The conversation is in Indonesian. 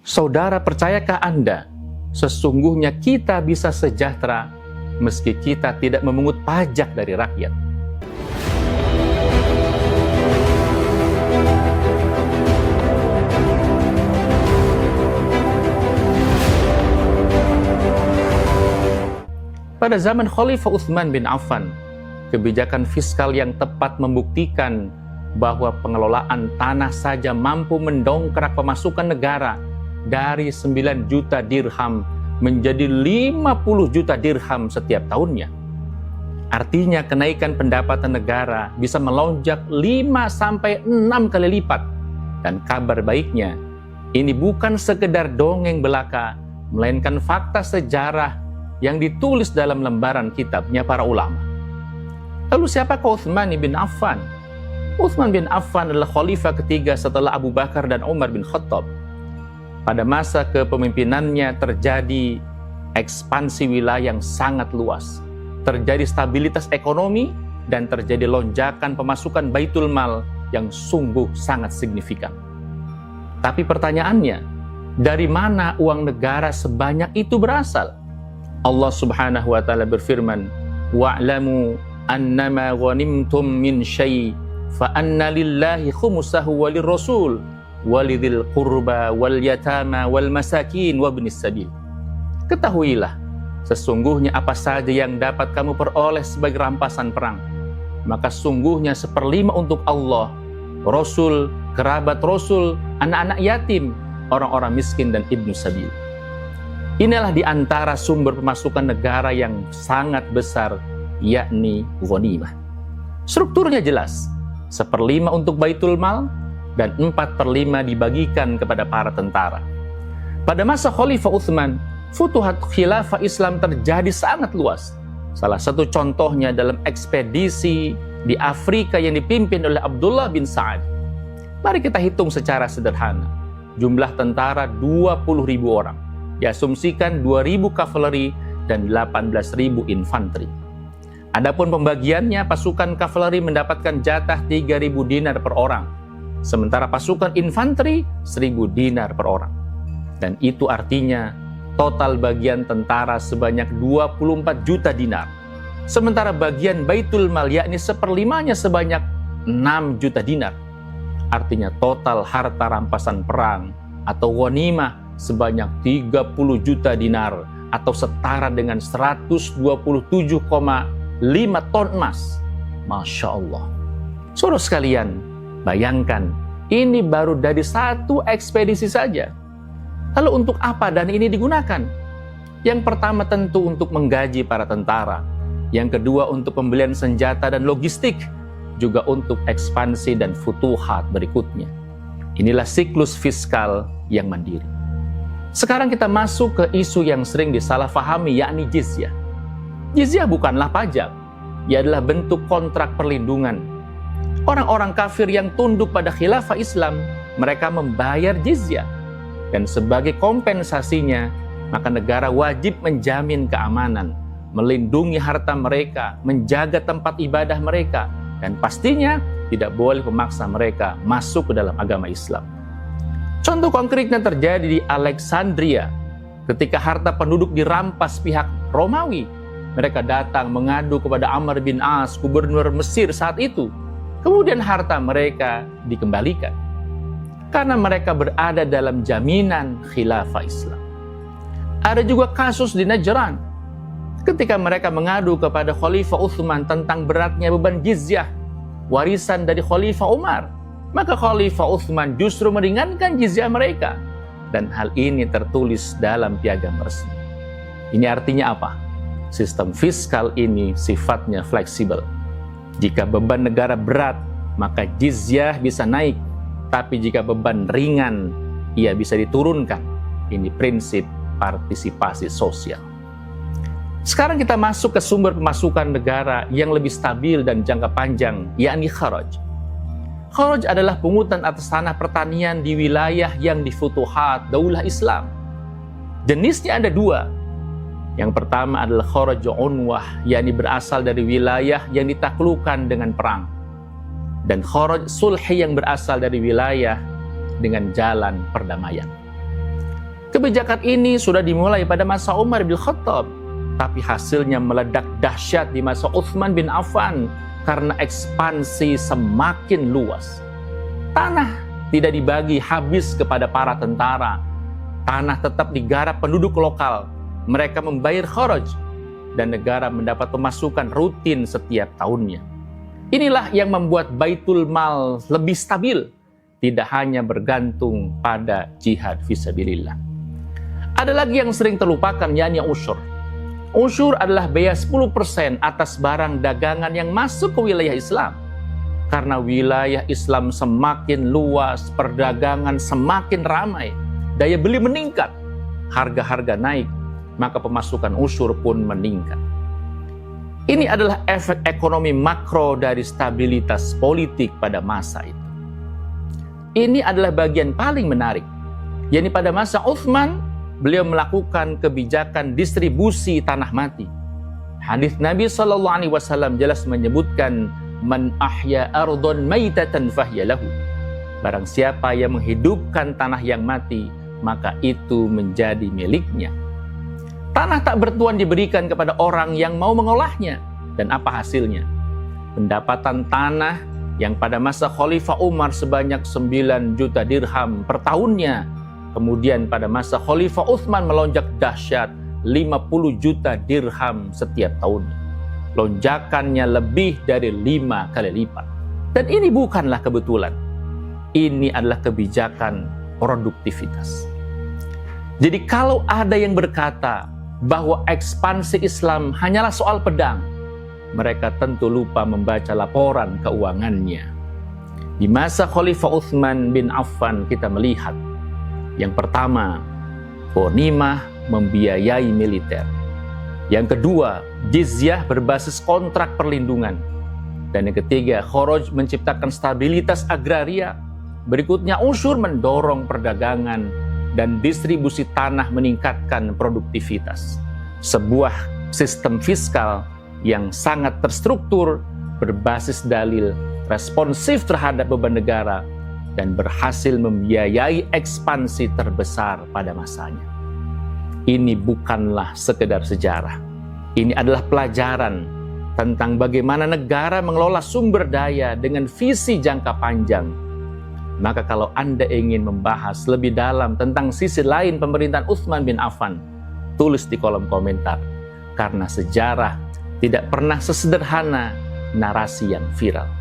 Saudara, percayakah Anda, sesungguhnya kita bisa sejahtera meski kita tidak memungut pajak dari rakyat? Pada zaman Khalifah Utsman bin Affan, kebijakan fiskal yang tepat membuktikan bahwa pengelolaan tanah saja mampu mendongkrak pemasukan negara dari 9 juta dirham menjadi 50 juta dirham setiap tahunnya. Artinya kenaikan pendapatan negara bisa melonjak 5-6 kali lipat. Dan kabar baiknya, ini bukan sekedar dongeng belaka, melainkan fakta sejarah yang ditulis dalam lembaran kitabnya para ulama. Lalu siapakah Utsman bin Affan? Utsman bin Affan adalah khalifah ketiga setelah Abu Bakar dan Umar bin Khattab. Pada masa kepemimpinannya terjadi ekspansi wilayah yang sangat luas, terjadi stabilitas ekonomi, dan terjadi lonjakan pemasukan Baitul Mal yang sungguh sangat signifikan. Tapi pertanyaannya, dari mana uang negara sebanyak itu berasal? Allah Subhanahu wa taala berfirman, "Wa'lamu annama ghanimtum min syai' fa anna lillahi khumsahu walir rasul walidil qurba wal yatama wal masakin wabnis sabil." Ketahuilah, sesungguhnya apa saja yang dapat kamu peroleh sebagai rampasan perang, maka sungguhnya 1/5 untuk Allah, Rasul, kerabat Rasul, anak-anak yatim, orang-orang miskin dan ibnu sabil. Inilah di antara sumber pemasukan negara yang sangat besar, yakni ghanimah. Strukturnya jelas, 1/5 untuk Baitul Mal, dan 4/5 dibagikan kepada para tentara. Pada masa Khalifah Utsman, futuhat khilafah Islam terjadi sangat luas. Salah satu contohnya dalam ekspedisi di Afrika yang dipimpin oleh Abdullah bin Sa'ad. Mari kita hitung secara sederhana. Jumlah tentara 20.000 orang. Diasumsikan 2.000 kavaleri dan 18.000 infanteri. Adapun pembagiannya, pasukan kavaleri mendapatkan jatah 3.000 dinar per orang. Sementara pasukan infanteri 1.000 dinar per orang. Dan itu artinya total bagian tentara sebanyak 24 juta dinar. Sementara bagian Baitul Mal yakni 1/5-nya sebanyak 6 juta dinar. Artinya total harta rampasan perang atau ghanimah sebanyak 30 juta dinar atau setara dengan 127,5 ton emas. Masya Allah. Saudara sekalian, bayangkan, ini baru dari satu ekspedisi saja. Lalu untuk apa dana ini digunakan? Yang pertama tentu untuk menggaji para tentara. Yang kedua untuk pembelian senjata dan logistik. Juga untuk ekspansi dan futuhat berikutnya. Inilah siklus fiskal yang mandiri. Sekarang kita masuk ke isu yang sering disalahfahami, yakni jizyah. Jizyah bukanlah pajak. Ia adalah bentuk kontrak perlindungan. Orang-orang kafir yang tunduk pada khilafah Islam, mereka membayar jizyah. Dan sebagai kompensasinya, maka negara wajib menjamin keamanan, melindungi harta mereka, menjaga tempat ibadah mereka, dan pastinya tidak boleh memaksa mereka masuk ke dalam agama Islam. Contoh konkretnya terjadi di Alexandria. Ketika harta penduduk dirampas pihak Romawi, mereka datang mengadu kepada Amr bin As, gubernur Mesir saat itu. Kemudian harta mereka dikembalikan karena mereka berada dalam jaminan khilafah Islam. Ada juga kasus di Najran. Ketika mereka mengadu kepada Khalifah Utsman tentang beratnya beban jizyah, warisan dari Khalifah Umar, maka Khalifah Utsman justru meringankan jizyah mereka. Dan hal ini tertulis dalam piagam resmi. Ini artinya apa? Sistem fiskal ini sifatnya fleksibel. Jika beban negara berat, maka jizyah bisa naik. Tapi jika beban ringan, ia bisa diturunkan. Ini prinsip partisipasi sosial. Sekarang kita masuk ke sumber pemasukan negara yang lebih stabil dan jangka panjang, yakni kharaj. Kharaj adalah pungutan atas tanah pertanian di wilayah yang difutuhat Daulah Islam. Jenisnya ada dua. Yang pertama adalah kharaj unwah, yakni berasal dari wilayah yang ditaklukkan dengan perang. Dan kharaj sulhi yang berasal dari wilayah dengan jalan perdamaian. Kebijakan ini sudah dimulai pada masa Umar bin Khattab, tapi hasilnya meledak dahsyat di masa Utsman bin Affan karena ekspansi semakin luas. Tanah tidak dibagi habis kepada para tentara. Tanah tetap digarap penduduk lokal. Mereka membayar kharaj dan negara mendapat pemasukan rutin setiap tahunnya. Inilah yang membuat Baitul Mal lebih stabil, tidak hanya bergantung pada jihad fisabilillah. Ada lagi yang sering terlupakan, yakni usyur. Usyur adalah biaya 10% atas barang dagangan yang masuk ke wilayah Islam. Karena wilayah Islam semakin luas, perdagangan semakin ramai, daya beli meningkat, harga-harga naik, maka pemasukan usyur pun meningkat. Ini adalah efek ekonomi makro dari stabilitas politik pada masa itu. Ini adalah bagian paling menarik, yakni pada masa Utsman, beliau melakukan kebijakan distribusi tanah mati. Hadis Nabi SAW jelas menyebutkan, man ahya ardon maitatan fahiya lahu. Barang siapa yang menghidupkan tanah yang mati, maka itu menjadi miliknya. Tanah tak bertuan diberikan kepada orang yang mau mengolahnya. Dan apa hasilnya? Pendapatan tanah yang pada masa Khalifah Umar sebanyak 9 juta dirham per tahunnya. Kemudian pada masa Khalifah Utsman melonjak dahsyat 50 juta dirham setiap tahunnya. Lonjakannya lebih dari 5 kali lipat. Dan ini bukanlah kebetulan. Ini adalah kebijakan produktivitas. Jadi kalau ada yang berkata bahwa ekspansi Islam hanyalah soal pedang, mereka tentu lupa membaca laporan keuangannya. Di masa Khalifah Utsman bin Affan kita melihat, yang pertama, ghanimah membiayai militer. Yang kedua, jizyah berbasis kontrak perlindungan. Dan yang ketiga, kharaj menciptakan stabilitas agraria. Berikutnya, usyur mendorong perdagangan dan distribusi tanah meningkatkan produktivitas. Sebuah sistem fiskal yang sangat terstruktur, berbasis dalil, responsif terhadap beban negara, dan berhasil membiayai ekspansi terbesar pada masanya. Ini bukanlah sekedar sejarah. Ini adalah pelajaran tentang bagaimana negara mengelola sumber daya dengan visi jangka panjang. Maka kalau Anda ingin membahas lebih dalam tentang sisi lain pemerintahan Utsman bin Affan, tulis di kolom komentar. Karena sejarah tidak pernah sesederhana narasi yang viral.